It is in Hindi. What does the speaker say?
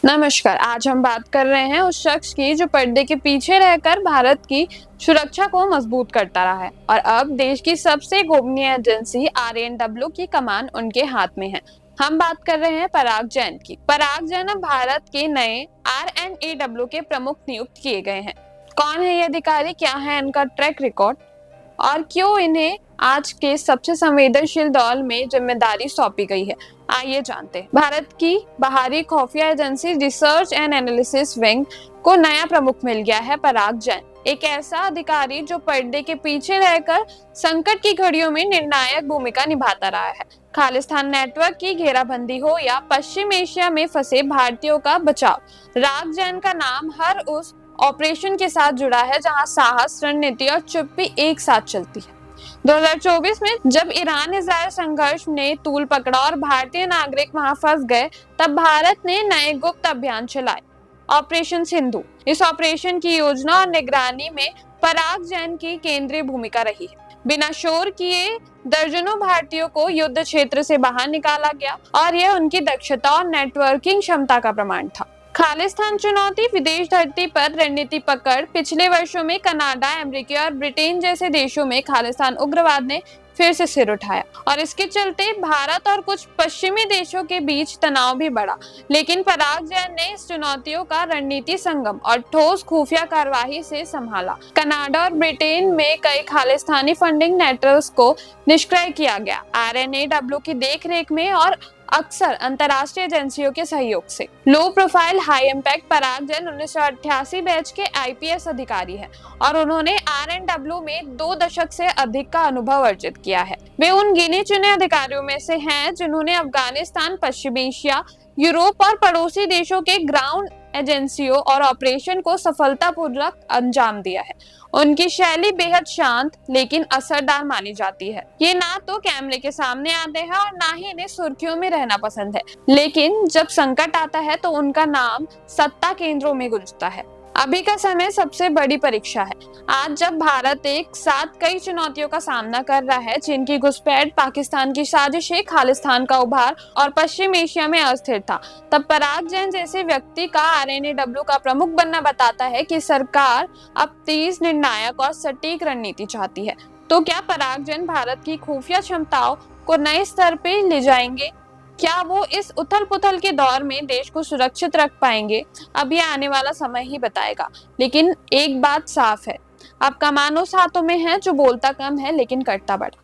नमस्कार। आज हम बात कर रहे हैं उस शख्स की जो पर्दे के पीछे रहकर भारत की सुरक्षा को मजबूत करता रहा है और अब देश की सबसे गोपनीय एजेंसी आरएनडब्ल्यू की कमान उनके हाथ में है। हम बात कर रहे हैं पराग जैन की। पराग जैन अब भारत के नए आरएनएडब्ल्यू के प्रमुख नियुक्त किए गए हैं। कौन है ये अधिकारी, क्या है इनका ट्रैक रिकॉर्ड और क्यों इन्हें आज के सबसे संवेदनशील दौर में जिम्मेदारी सौंपी गई है, आइए जानते हैं। भारत की बाहरी खुफिया agency research and analysis wing को नया प्रमुख मिल गया है पराग जैन, एक ऐसा अधिकारी जो पर्दे के पीछे रहकर संकट की घड़ियों में निर्णायक भूमिका निभाता रहा है। खालिस्तान नेटवर्क की घेराबंदी हो या पश्चिम एशिया में फंसे भारतीयों का बचाव, राग जैन का नाम हर उस ऑपरेशन के साथ जुड़ा है जहां साहस, रणनीति और चुप्पी एक साथ चलती है। 2024 में जब ईरान इजराइल संघर्ष ने तूल पकड़ा और भारतीय नागरिक वहां फंस गए, तब भारत ने नए गुप्त अभियान चलाए, ऑपरेशन सिंधु। इस ऑपरेशन की योजना और निगरानी में पराग जैन की केंद्रीय भूमिका रही है। बिना शोर किए दर्जनों भारतीयों को युद्ध क्षेत्र से बाहर निकाला गया और यह उनकी दक्षता और नेटवर्किंग क्षमता का प्रमाण था। खालिस्तान चुनौती, विदेश धरती पर रणनीति पकड़। पिछले वर्षों में कनाडा, अमेरिका और ब्रिटेन जैसे देशों में खालिस्तान उग्रवाद ने फिर से सिर उठाया और इसके चलते भारत और कुछ पश्चिमी देशों के बीच तनाव भी बढ़ा। लेकिन पराग जैन ने इस चुनौतियों का रणनीति संगम और ठोस खुफिया कार्रवाई से संभाला। कनाडा और ब्रिटेन में कई खालिस्तानी फंडिंग नेटवर्क्स को निष्क्रिय किया गया, आरएनएडब्ल्यू की देखरेख में और अक्सर अंतरराष्ट्रीय एजेंसियों के सहयोग से। लो प्रोफाइल हाई इम्पैक्ट पराग जैन 1988 बैच के आईपीएस अधिकारी हैं और उन्होंने आरएनडब्ल्यू में 2 दशक से अधिक का अनुभव अर्जित किया है। वे उन गिने चुने अधिकारियों में से हैं जिन्होंने अफगानिस्तान, पश्चिम एशिया, यूरोप और पड़ोसी देशों के ग्राउंड एजेंसियों और ऑपरेशन को सफलतापूर्वक अंजाम दिया है। उनकी शैली बेहद शांत लेकिन असरदार मानी जाती है। ये ना तो कैमरे के सामने आते हैं और ना ही इन्हें सुर्खियों में रहना पसंद है, लेकिन जब संकट आता है तो उनका नाम सत्ता केंद्रों में गूंजता है। अभी का समय सबसे बड़ी परीक्षा है। आज जब भारत एक साथ कई चुनौतियों का सामना कर रहा है, चीन की घुसपैठ, पाकिस्तान की साजिशें, खालिस्तान का उभार और पश्चिम एशिया में अस्थिरता, तब पराग जैन जैसे व्यक्ति का आरएनएडब्ल्यू का प्रमुख बनना बताता है कि सरकार अब तेज, निर्णायक और सटीक रणनीति चाहती है। तो क्या पराग जैन भारत की खुफिया क्षमताओं को नए स्तर पे ले जाएंगे? क्या वो इस उथल पुथल के दौर में देश को सुरक्षित रख पाएंगे? अब ये आने वाला समय ही बताएगा। लेकिन एक बात साफ है, अब कमान उस हाथों में है जो बोलता कम है लेकिन करता बड़ा।